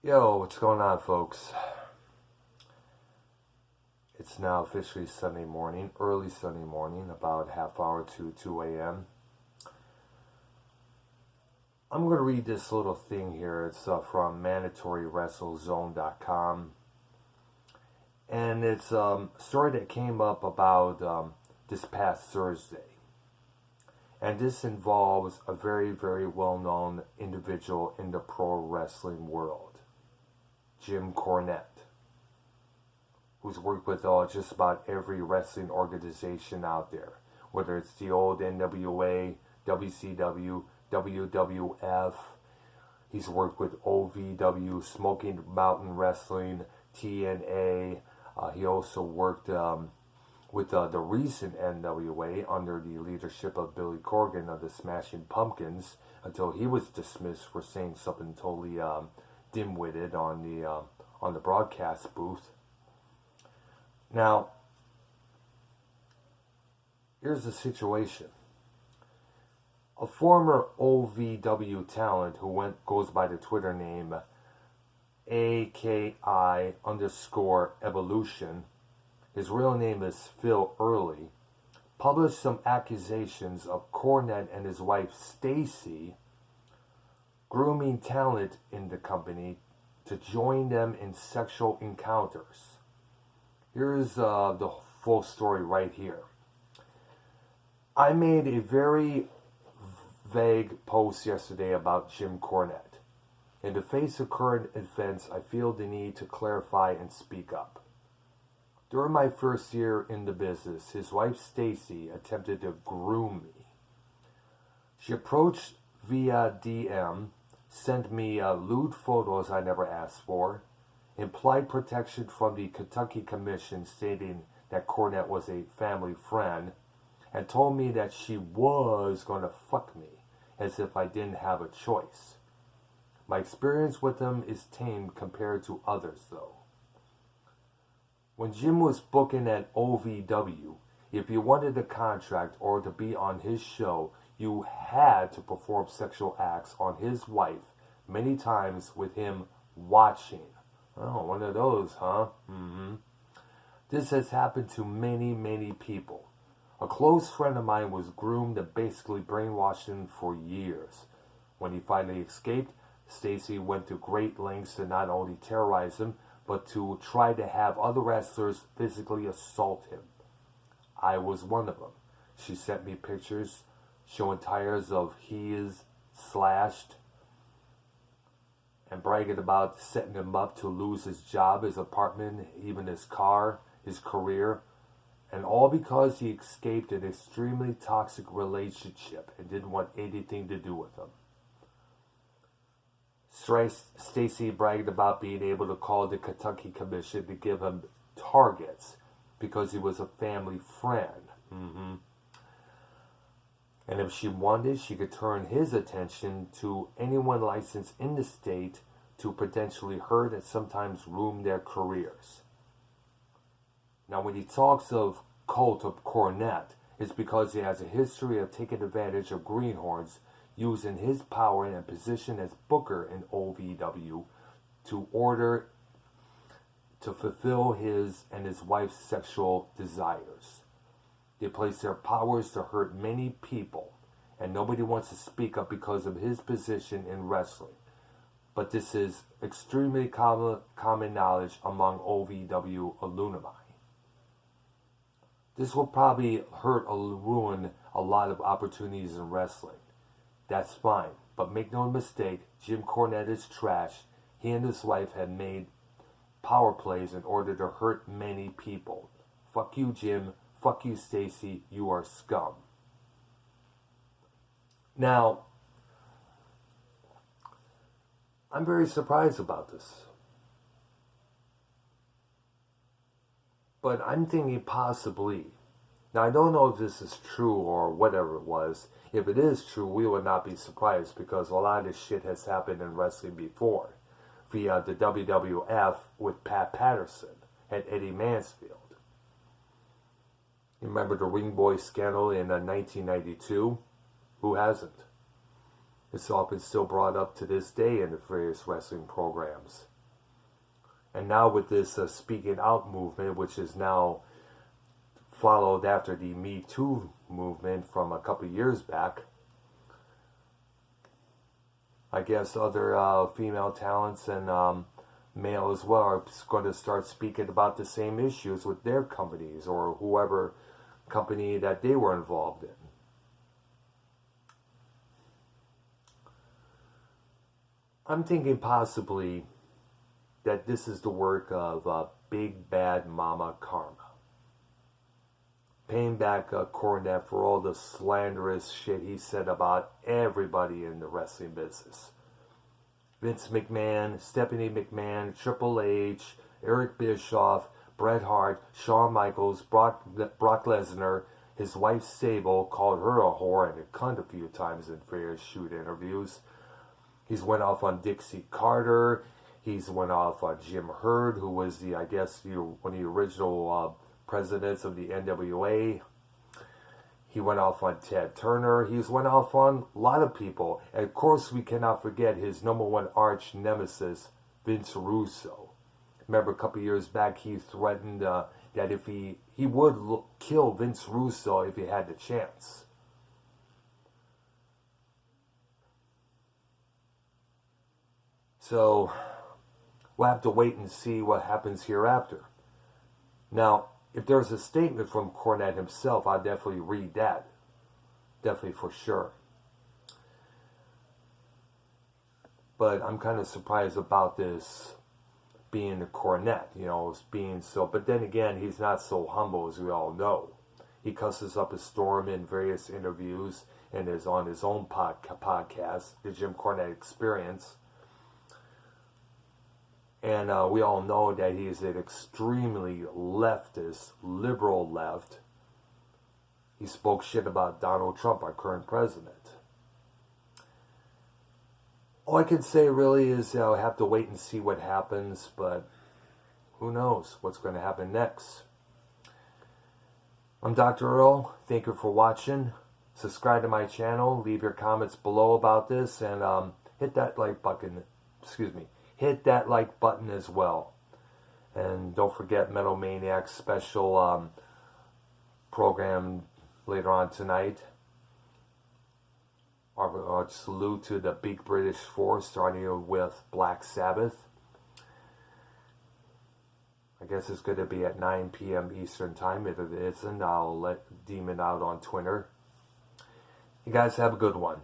Yo, what's going on, folks? It's now officially Sunday morning, early Sunday morning, about half hour to 2 a.m. I'm going to read this little thing here. It's from MandatoryWrestleZone.com. And it's a story that came up about this past Thursday. And this involves a very, very well-known individual in the pro wrestling world, Jim Cornette, who's worked with just about every wrestling organization out there, whether it's the old NWA, WCW, WWF. He's worked with OVW, Smoky Mountain Wrestling, TNA. He also worked with the recent NWA under the leadership of Billy Corgan of the Smashing Pumpkins, until he was dismissed for saying something totally dim-witted on the broadcast booth. Now, here's the situation. A former OVW talent who goes by the Twitter name AKI_evolution, his real name is Phil Early, published some accusations of Cornette and his wife Stacy grooming talent in the company to join them in sexual encounters. Here's the full story right here. I made a very vague post yesterday about Jim Cornette. In the face of current events, I feel the need to clarify and speak up. During my first year in the business, his wife Stacy attempted to groom me. She approached via DM, sent me lewd photos I never asked for, implied protection from the Kentucky Commission stating that Cornette was a family friend, and told me that she was going to fuck me, as if I didn't have a choice. My experience with him is tame compared to others, though. When Jim was booking at OVW, if you wanted a contract or to be on his show, you had to perform sexual acts on his wife, many times with him watching. Oh, one of those, huh? This has happened to many, many people. A close friend of mine was groomed and basically brainwashed him for years. When he finally escaped, Stacy went to great lengths to not only terrorize him, but to try to have other wrestlers physically assault him. I was one of them. She sent me pictures showing tires of his slashed and bragging about setting him up to lose his job, his apartment, even his car, his career, and all because he escaped an extremely toxic relationship and didn't want anything to do with him. Stacy bragged about being able to call the Kentucky Commission to give him targets because he was a family friend. And if she wanted, she could turn his attention to anyone licensed in the state to potentially hurt and sometimes ruin their careers. Now, when he talks of cult of Cornette, it's because he has a history of taking advantage of greenhorns, using his power and position as booker in OVW to fulfill his and his wife's sexual desires. They place their powers to hurt many people, and nobody wants to speak up because of his position in wrestling. But this is extremely common knowledge among OVW alumni. This will probably hurt or ruin a lot of opportunities in wrestling. That's fine, but make no mistake, Jim Cornette is trash. He and his wife have made power plays in order to hurt many people. Fuck you, Jim. Fuck you, Stacy. You are scum. Now, I'm very surprised about this. But I'm thinking possibly. Now, I don't know if this is true or whatever it was. If it is true, we would not be surprised because a lot of this shit has happened in wrestling before. Via the WWF with Pat Patterson and Eddie Mansfield. You remember the Ring Boy scandal in 1992? Who hasn't? It's often still brought up to this day in the various wrestling programs. And now with this speaking out movement, which is now followed after the Me Too movement from a couple years back, I guess other female talents and male as well are going to start speaking about the same issues with their companies or whoever company that they were involved in. I'm thinking possibly that this is the work of Big Bad Mama Karma. Paying back Cornette for all the slanderous shit he said about everybody in the wrestling business. Vince McMahon, Stephanie McMahon, Triple H, Eric Bischoff, Bret Hart, Shawn Michaels, Brock Lesnar, his wife Sable called her a whore and a cunt a few times in various shoot interviews. He's went off on Dixie Carter. He's went off on Jim Herd, who was one of the original presidents of the NWA. He went off on Ted Turner. He's went off on a lot of people. And of course, we cannot forget his number one arch nemesis, Vince Russo. Remember a couple years back, he threatened that if he would kill Vince Russo if he had the chance. So we'll have to wait and see what happens hereafter. Now, if there's a statement from Cornette himself, I'll definitely read that. Definitely for sure. But I'm kind of surprised about this being the Cornette, being so. But then again, he's not so humble as we all know. He cusses up a storm in various interviews and is on his own podcast, The Jim Cornette Experience. And we all know that he is an extremely leftist, liberal left. He spoke shit about Donald Trump, our current president. All I can say really is I'll have to wait and see what happens, but who knows what's going to happen next. I'm Dr. Earl. Thank you for watching. Subscribe to my channel. Leave your comments below about this, and hit that like button. Hit that like button as well. And don't forget Metal Maniac's special program later on tonight. Our salute to the big British force, starting with Black Sabbath. I guess it's going to be at 9 p.m. Eastern Time. If it isn't, I'll let Demon out on Twitter. You guys have a good one.